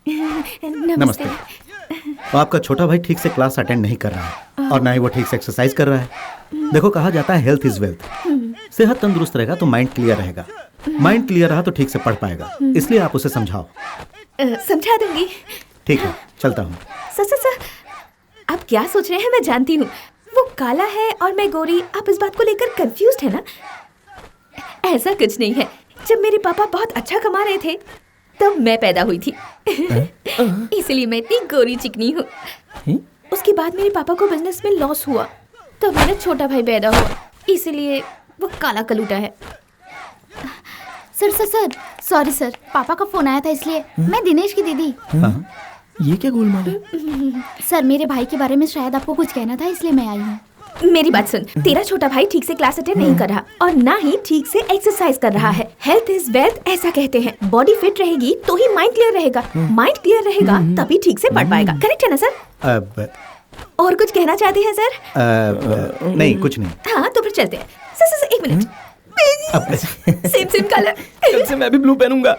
नमस्ते। आपका छोटा भाई ठीक से क्लास अटेंड नहीं कर रहा है और ना ही वो ठीक से एक्सरसाइज कर रहा है। देखो, कहा जाता है हेल्थ इज वेल्थ। सेहत तंदुरुस्त रहेगा तो माइंड क्लियर रहेगा, माइंड क्लियर रहा तो ठीक से पढ़ पाएगा। इसलिए आप उसे समझाओ। समझा दूंगी। ठीक है, चलता हूँ। सर, आप क्या सोच रहे हैं मैं जानती हूँ। वो काला है और मैं गोरी, आप इस बात को लेकर कंफ्यूज्ड है ना? ऐसा कुछ नहीं है। जब मेरे पापा बहुत अच्छा कमा रहे थे तब मैं पैदा हुई थी। इसलिए मैं इतनी गोरी चिकनी हूँ। उसके बाद मेरे पापा को बिजनेस में लॉस हुआ तब मेरा छोटा भाई पैदा हुआ, इसलिए वो काला कलूटा है। सर सॉरी सर, पापा का फोन आया था इसलिए। मैं दिनेश की दीदी। ये क्या गोलमाल है? सर, मेरे भाई के बारे में शायद आपको कुछ कहना था, इसलिए मैं आई हूँ। मेरी बात सुन, तेरा छोटा भाई ठीक से क्लास अटेंड नहीं कर रहा और ना ही ठीक से एक्सरसाइज कर रहा है। हेल्थ इज वेल्थ ऐसा कहते हैं। बॉडी फिट रहेगी तो ही माइंड क्लियर रहेगा, माइंड क्लियर रहेगा तभी ठीक से पढ़ पाएगा। करेक्ट है ना सर? और कुछ कहना चाहते हैं सर? नहीं, कुछ नहीं। हाँ तो फिर चलते हैं। सर एक मिनट। Same colour. कल से मैं भी ब्लू पहनूंगा।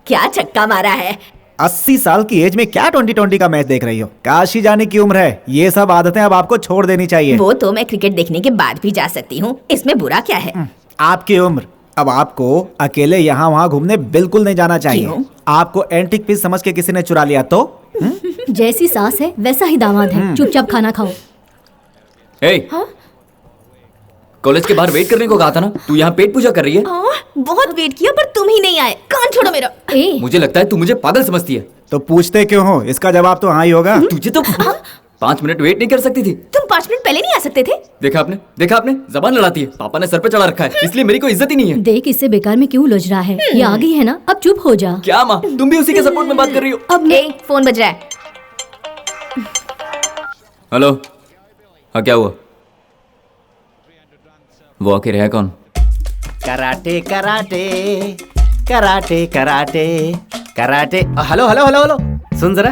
क्या छक्का मारा है। 80 साल की एज में क्या 2020 का मैच देख रही हो? काशी जाने की उम्र है। ये सब आदतें अब आपको छोड़ देनी चाहिए। वो तो मैं क्रिकेट देखने के बाद भी जा सकती हूँ, इसमें बुरा क्या है? आपकी उम्र। अब आपको अकेले यहाँ वहाँ घूमने बिल्कुल नहीं जाना चाहिए। क्यों? आपको एंटिक पीस समझ के किसी ने चुरा लिया तो? जैसी सास है वैसा ही दामाद है। चुपचाप खाना खाओ। कॉलेज के बाहर वेट करने को कहा था ना, तू यहाँ पेट पूजा कर रही है? बहुत वेट किया पर तुम ही नहीं आए। कान छोड़ो मेरा। मुझे लगता है तू मुझे पागल समझती है। तो पूछते क्यों हो? इसका जवाब तो हाँ ही होगा। तुझे तो 5 मिनट वेट नहीं कर सकती थी? तुम 5 मिनट पहले नहीं आ सकते थे? देखा आपने जबान लड़ाती है। पापा ने सर पे चढ़ा रखा है, इसलिए मेरी कोई इज्जत ही नहीं है। देख, इससे बेकार में क्यों उलझ रहा है? ये आ गई है ना, अब चुप हो जा। क्या माँ, तुम भी उसी के सपोर्ट में बात कर रही हो? अब फोन बज रहा है। हेलो, हाँ क्या हुआ? वो आके रहा कौन? Karate karate karate karate karate. Hello hello hello hello, सुन जरा,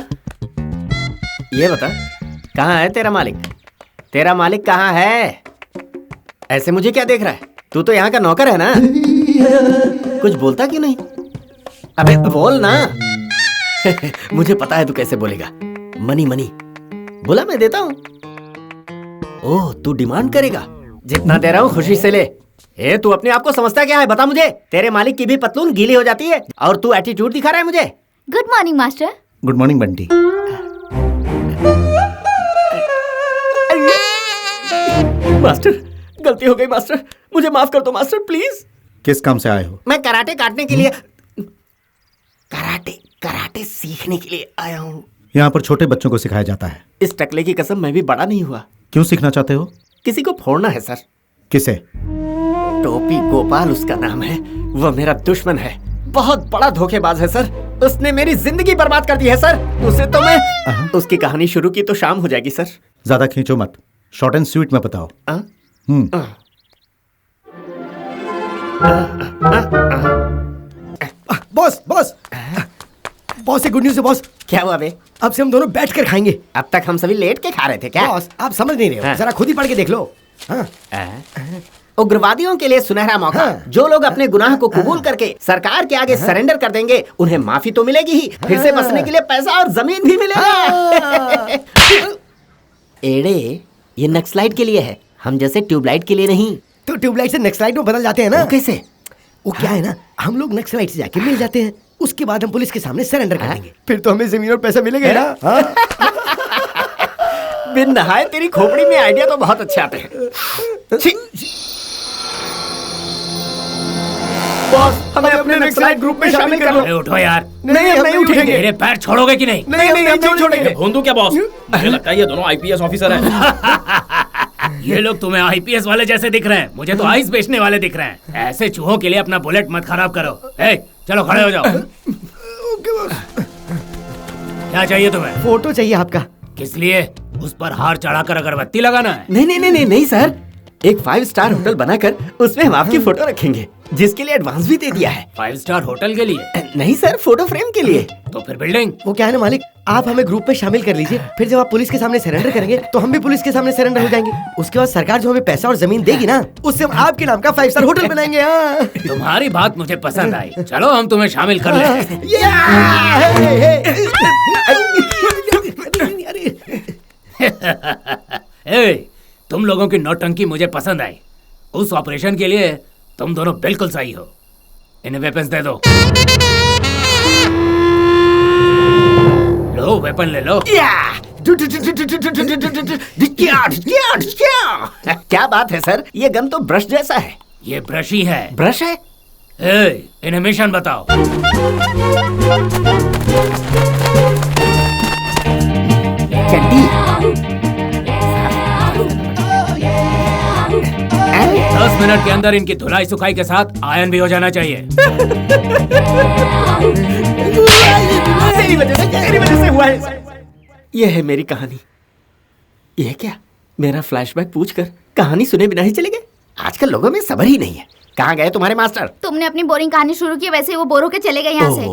ये बता कहाँ है तेरा मालिक? तेरा मालिक कहाँ है? ऐसे मुझे क्या देख रहा है? तू तो यहाँ का नौकर है ना? कुछ बोलता क्यों नहीं? अबे बोल ना। मुझे पता है तू कैसे बोलेगा। मनी मनी बोला, मैं देता हूँ। ओह, तू डिमांड करेगा? जितना दे रहा हूँ खुशी से ले। तू अपने आप को समझता क्या है? बता मुझे। तेरे मालिक की भी पतलून गीली हो जाती है और तू एटीट्यूड दिखा रहा है मुझे। Good morning master. Good morning Bunty. Master, गलती हो गई मास्टर, मुझे माफ कर दो मास्टर प्लीज। किस काम से आए हो? मैं कराटे काटने के लिए, कराटे सीखने के लिए आया हूँ। यहाँ पर छोटे बच्चों को सिखाया जाता है। इस टकले की कसम, मैं भी बड़ा नहीं हुआ। क्यों सीखना चाहते हो? किसी को फोड़ना है सर। किसे? टोपी गोपाल उसका नाम है। वो मेरा दुश्मन है, बहुत बड़ा धोखेबाज है सर। उसने मेरी जिंदगी बर्बाद कर दी है सर। उसे तो मैं उसकी कहानी शुरू की तो शाम हो जाएगी सर। ज्यादा खींचो मत, शॉर्ट एंड स्वीट में बताओ। बॉस बॉस बॉस, ये गुड न्यूज़ है बॉस। क्या हुआ बे? अब से हम दोनों बैठ कर खाएंगे। अब तक हम सभी लेट के खा रहे थे क्या? बॉस, आप समझ नहीं रहे हो, जरा खुद ही पढ़ के देख लो। उग्रवादियों के लिए सुनहरा मौका। जो लोग अपने गुनाह को कबूल करके सरकार के आगे सरेंडर कर देंगे, उन्हें माफी तो मिलेगी ही, फिर से बसने के लिए पैसा और जमीन भी मिलेगा। एड़े, ये नक्सलाइट के लिए है, हम जैसे ट्यूबलाइट के लिए नहीं। तो ट्यूबलाइट से नक्सलाइट में बदल जाते हैं ना? कैसे? वो क्या है ना, हम लोग नक्सलाइट से जाके मिल जाते हैं, उसके बाद हम पुलिस के सामने सरेंडर कर देंगे, फिर तो हमें जमीन और पैसा मिलेगा ना। बिन नहाए तेरी खोपड़ी में आइडिया तो बहुत अच्छे आते हैं। बॉस, हमें अपने नक्सलाइट ग्रुप में शामिल कर लो। उठो यार। नहीं, हम नहीं उठेंगे। मेरे पैर छोड़ोगे कि नहीं? नहीं, हम नहीं छोड़ेंगे। भोंदू क्या बॉस? मुझे लगता है ये दोनों आईपीएस ऑफिसर हैं। ये लोग तुम्हें आईपीएस वाले जैसे दिख रहे हैं, मुझे तो आइस बेचने वाले दिख रहे हैं। ऐसे चूहों के लिए अपना बुलेट मत खराब करो। चलो खड़े हो जाओ। क्या चाहिए तुम्हें? फोटो चाहिए आपका। किस लिए? उस पर हार चढ़ाकर अगरबत्ती लगाना है? नहीं सर, एक 5 स्टार होटल बनाकर उसमें हम आपकी फोटो रखेंगे। जिसके लिए एडवांस भी दे दिया है। 5 स्टार होटल के लिए? नहीं सर, फोटो फ्रेम के लिए। तो फिर बिल्डिंग? वो क्या है ना मालिक, आप हमें ग्रुप में शामिल कर लीजिए, फिर जब आप पुलिस के सामने सरेंडर करेंगे तो हम भी पुलिस के सामने सरेंडर हो जाएंगे। उसके बाद सरकार जो हमें पैसा और जमीन देगी ना, उससे हम आपके नाम का 5 स्टार होटल बनाएंगे। हाँ। तुम्हारी बात मुझे पसंद आई, चलो हम तुम्हें शामिल कर लेते हैं। तुम लोगों की नौटंकी मुझे पसंद आई। उस ऑपरेशन के लिए तुम दोनों बिल्कुल सही हो। इन्हें वेपन्स दे दो। लो वेपन ले लो। क्या बात है सर, ये गन तो ब्रश जैसा है। ये ब्रश ही है। ब्रश है? इन्हें मिशन बताओ। कैंडी 10 मिनट के अंदर इनकी धुलाई सुखाई के साथ आयन भी हो जाना चाहिए। मेरी वजह से हुआ है। यह है मेरी कहानी। यह क्या, मेरा फ्लैशबैक पूछकर कहानी सुने बिना ही चले गए? आजकल लोगों में सब्र ही नहीं है। कहाँ गए तुम्हारे मास्टर? तुमने अपनी बोरिंग कहानी शुरू की, वैसे ही वो बोर होके चले गए यहाँ से।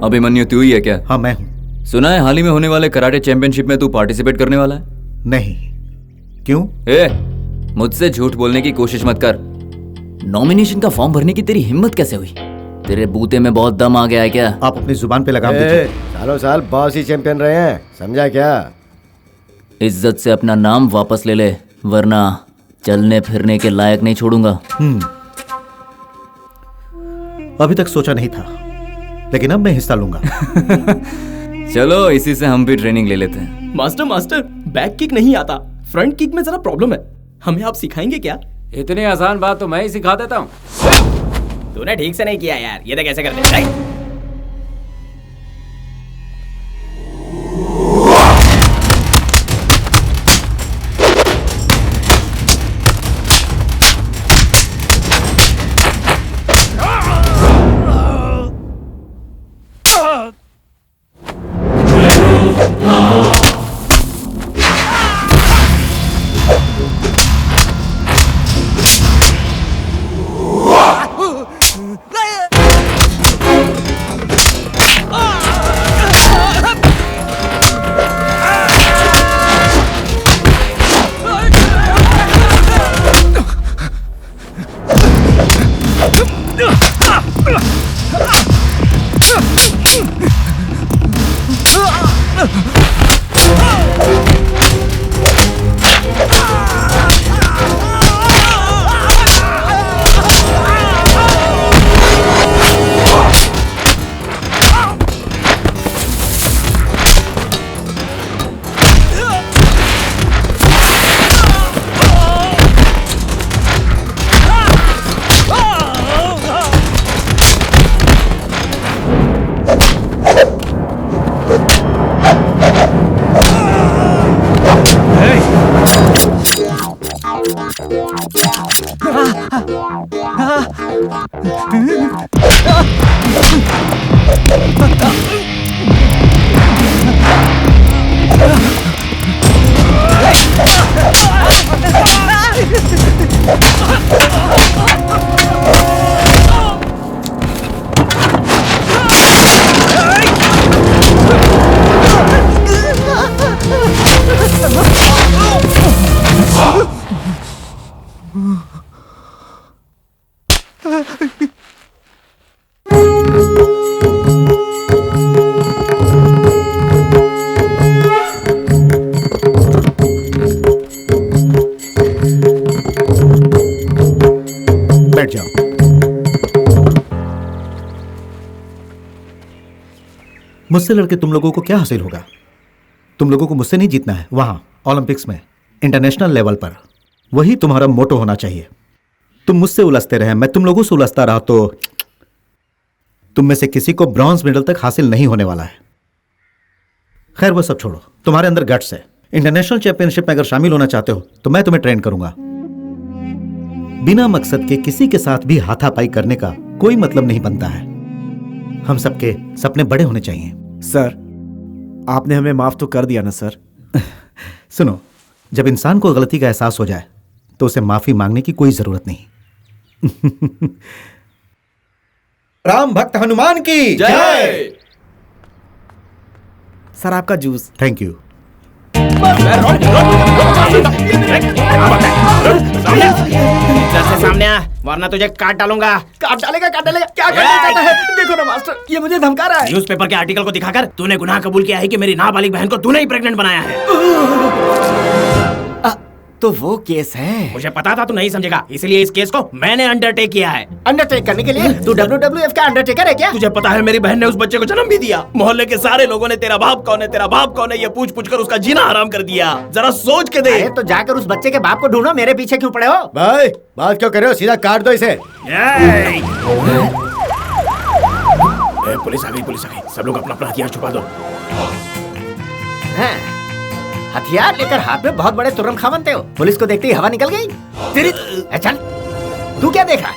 अभिमन्यु तू ही है क्या? हाँ मैं हूँ। सुना है हाल ही में होने वाले कराटे चैंपियनशिप में तू पार्टिसिपेट करने वाला है? नहीं। क्यों? मुझसे झूठ बोलने की कोशिश मत कर। नॉमिनेशन का फॉर्म भरने की तेरी हिम्मत कैसे हुई? तेरे बूते में बहुत दम आ गया है क्या? आप अपनी जुबान पे लगाम दीजिए। सालों साल बॉस ही चैंपियन रहे हैं, समझा क्या? इज्जत से अपना नाम वापस ले ले, वरना चलने फिरने के लायक नहीं छोड़ूंगा। अभी तक सोचा नहीं था, लेकिन अब मैं हिस्सा लूंगा। चलो इसी से हम भी ट्रेनिंग ले लेते हैं। मास्टर बैक किक नहीं आता, फ्रंट किक में जरा प्रॉब्लम है, हमें आप सिखाएंगे क्या? इतनी आसान बात तो मैं ही सिखा देता हूँ। तूने ठीक से नहीं किया यार, ये तो कैसे करते हैं? बैठ जाओ। मुझसे लड़के तुम लोगों को क्या हासिल होगा? तुम लोगों को मुझसे नहीं जीतना है, वहां ओलंपिक्स में, इंटरनेशनल लेवल पर। वही तुम्हारा मोटो होना चाहिए। तुम मुझसे उलझते रहे, मैं तुम लोगों से उलझता रहा तो तुम में से किसी को ब्रॉन्ज मेडल तक हासिल नहीं होने वाला है। खैर वो सब छोड़ो, तुम्हारे अंदर गट्स है। इंटरनेशनल चैंपियनशिप में अगर शामिल होना चाहते हो तो मैं तुम्हें ट्रेन करूंगा। बिना मकसद के किसी के साथ भी हाथापाई करने का कोई मतलब नहीं बनता है। हम सबके सपने बड़े होने चाहिए। सर, आपने हमें माफ तो कर दिया ना सर। सुनो, जब इंसान को गलती का एहसास हो जाए तो उसे माफी मांगने की कोई जरूरत नहीं। राम भक्त हनुमान की जय। सर आपका जूस। Thank you. इधर से सामने आ, वरना तुझे काट डालूंगा। काट डालेगा क्या करना चाहता है? देखो ना मास्टर, ये मुझे धमका रहा है। न्यूज़पेपर के आर्टिकल को दिखाकर तूने गुनाह कबूल किया है कि मेरी नाबालिग बहन को तूने ही प्रेग्नेंट बनाया है। तो वो केस है। मुझे पता था तू नहीं समझेगा, इसलिए इस केस को मैंने अंडरटेक किया है। अंडरटेक करने के लिए तू WWF का अंडरटेकर है क्या? तुझे पता है मेरी बहन ने उस बच्चे को जन्म भी दिया। मोहल्ले के सारे लोगों ने तेरा बाप कौन है, तेरा बाप कौन है ये पूछ पूछ कर उसका जीना हराम कर दिया। जरा सोच के दे। तो जाकर उस बच्चे के बाप को ढूंढो, मेरे पीछे क्यों पड़े हो? भाई बात क्यों कर रहे हो? सीधा काट दो इसे। पुलिस आ गई, सब लोग अपना अपना हथियार छुपा दो। हथियार लेकर हाथ में बहुत बड़े तुरम खा बनते हो। पुलिस को देखते ही हवा निकल गई तेरी। चल, तू क्या देख रहा है?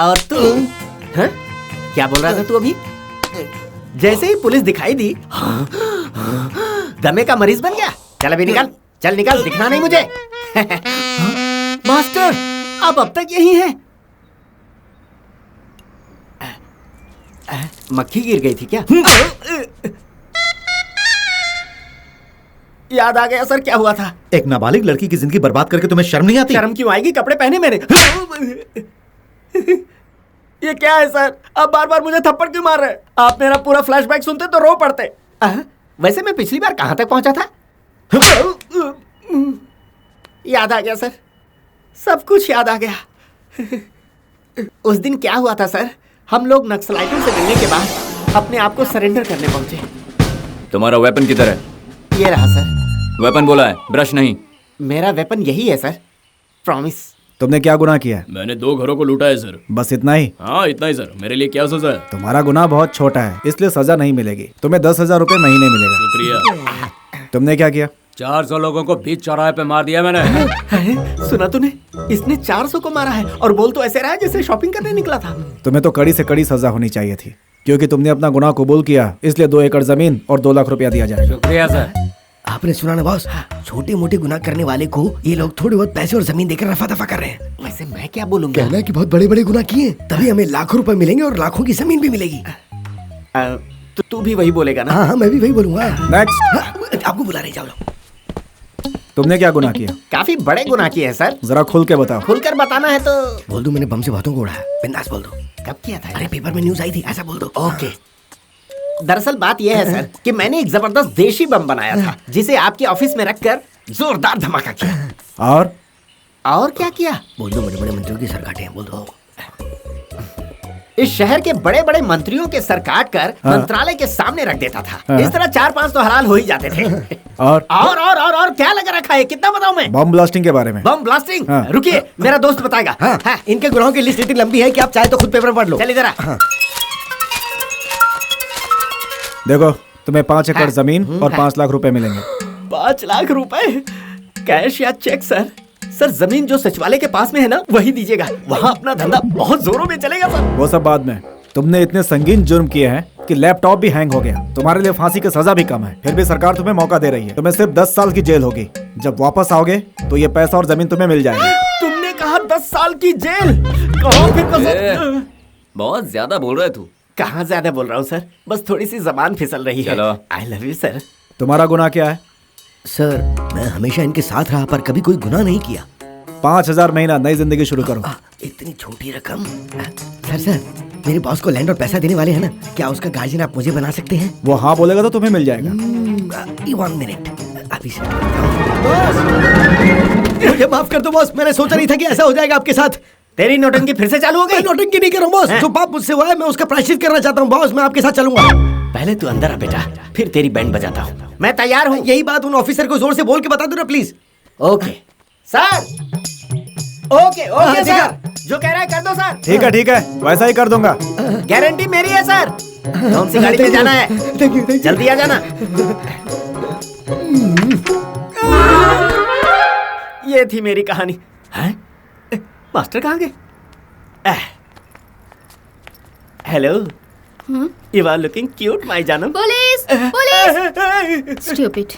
और तू क्या बोल रहा था तू अभी? जैसे ही पुलिस दिखाई दी दमे का मरीज बन गया। चल अभी निकल, चल निकल, दिखना नहीं मुझे। मास्टर, आप अब तक यही हैं? मक्खी गिर गई थी क्या? याद आ गया सर, क्या हुआ था? एक नाबालिग लड़की की जिंदगी बर्बाद करके तुम्हें शर्म नहीं आती? शर्म क्यों आएगी, कपड़े पहने मैंने। ये क्या है सर, आप बार बार मुझे थप्पड़ क्यों मार रहे हैं? आप मेरा पूरा फ्लैशबैक सुनते तो रो पड़ते। वैसे मैं पिछली बार कहां तक पहुंचा था? याद आ गया सर, सब कुछ याद आ गया। उस दिन क्या हुआ था सर, हम लोग नक्सलाइटों से मिलने के बाद अपने आप को सरेंडर करने पहुंचे। तुम्हारा वेपन किधर है? ये रहा सर। वेपन बोला है, ब्रश नहीं। मेरा वेपन यही है सर, प्रॉमिस। तुमने क्या गुनाह किया है? मैंने 2 घरों को लूटा है सर। बस इतना ही? हाँ इतना ही सर। मेरे लिए क्या सजा है? तुम्हारा गुनाह बहुत छोटा है, इसलिए सजा नहीं मिलेगी। तुम्हें 10,000 रुपए महीने मिलेगा। शुक्रिया। तुमने क्या किया? 400 लोगों को बीच चौराहे पे मार दिया मैंने। सुना तूने? इसने 400 को मारा है और बोल तो ऐसे रहा है जैसे शॉपिंग करने निकला था। तुम्हें तो कड़ी से कड़ी सजा होनी चाहिए थी, क्योंकि तुमने अपना गुनाह कबूल किया, इसलिए 2 एकड़ जमीन और 2 लाख रुपया दिया जाएगा। शुक्रिया सर। आपने सुना ना बॉस, छोटे मोटे गुनाह करने वाले को ये लोग थोड़े बहुत पैसे और जमीन देकर रफा दफा कर रहे हैं। वैसे मैं क्या बोलूंगा? कहना है कि बहुत बड़े बड़े गुनाह किए, तभी हमें लाखों रुपए मिलेंगे और लाखों की जमीन भी मिलेगी। तो तू भी वही बोलेगा ना? हाँ मैं भी वही बोलूंगा। नेक्स्ट। आपको बुला रहे, जाओ। तुमने क्या गुनाह किया? काफी बड़े गुनाह किए हैं सर। जरा खुल के बताओ। खुलकर बताना है तो बोल दो मैंने बम से बातों को उड़ाया, बिंदास बोल दो। कब किया था? अरे पेपर में न्यूज आई थी, ऐसा बोल दो। ओके। दरअसल बात यह है सर कि मैंने एक जबरदस्त देशी बम बनाया था, जिसे आपके ऑफिस में रखकर जोरदार धमाका किया। और क्या किया? बोल दो, बड़े बड़े मंत्रियों की सर काटे हैं, बोल दो। इस शहर के बड़े बड़े मंत्रियों के सर काट कर मंत्रालय के सामने रख देता था। इस तरह 4-5 तो हलाल हो ही जाते थे। और क्या लगा रखा है? कितना बताऊं मैं? बम ब्लास्टिंग के बारे में। बम ब्लास्टिंग? रुकिए, मेरा दोस्त बताएगा। इनके गुनाहों की लिस्ट इतनी लंबी है कि आप चाहे तो खुद पेपर पढ़ लो। चलिए जरा। देखो, तुम्हें 5 एकड़ जमीन और 5 लाख रुपए मिलेंगे। 5 लाख रुपए? कैश या चेक सर? सर जमीन जो सचिवालय के पास में है ना, वही दीजिएगा। वहाँ अपना धंधा बहुत जोरों में चलेगा सर। वो सब बाद में। तुमने इतने संगीन जुर्म किए हैं कि लैपटॉप भी हैंग हो गया। तुम्हारे लिए फांसी की सजा भी कम है, फिर भी सरकार तुम्हें मौका दे रही है। तुम्हें सिर्फ 10 साल की जेल होगी। जब वापस आओगे तो ये पैसा और जमीन तुम्हें मिल जाएगी। तुमने कहा 10 साल की जेल? कहाँ फिर? बहुत ज्यादा बोल रहा है तू। कहाँ ज्यादा बोल रहा हूँ सर, बस थोड़ी सी जबान फिसल रही है। I love you sir. तुम्हारा गुनाह क्या है? सर मैं हमेशा इनके साथ रहा पर कभी कोई गुनाह नहीं किया। 5,000 महीना, नई जिंदगी शुरू करो। इतनी छोटी रकम? सर मेरे बॉस को लैंड और पैसा देने वाले हैं ना, क्या उसका गार्जियन आप मुझे बना सकते हैं? वो हाँ बोलेगा तो तुम्हें मिल जाएगा। 1 मिनट अभी से। मुझे माफ कर दो बॉस, मैंने सोचा नहीं था कि ऐसा हो जाएगा आपके साथ। तेरी नौटंकी फिर से चालू हो गई? नौटंकी नहीं कर रहा हूँ बॉस, जो पाप मुझसे हुआ है मैं उसका प्रायश्चित करना चाहता हूँ बॉस। मैं आपके साथ चलूंगा। पहले तू अंदर आ बेटा, फिर तेरी बैंड बजाता हूँ। मैं तैयार हूँ। यही बात उन ऑफिसर को जोर से बोल के बता दो ना please. Okay sir. Okay sir, जो कह रहा है कर दो सर। ठीक है, वैसा ही कर दूंगा। गारंटी मेरी है सर। कौन सी गाड़ी में जाना है? जल्दी आ जाना। ये थी मेरी कहानी। मास्टर कहाँ गए? Hello, you are looking cute my जानम। Police police stupid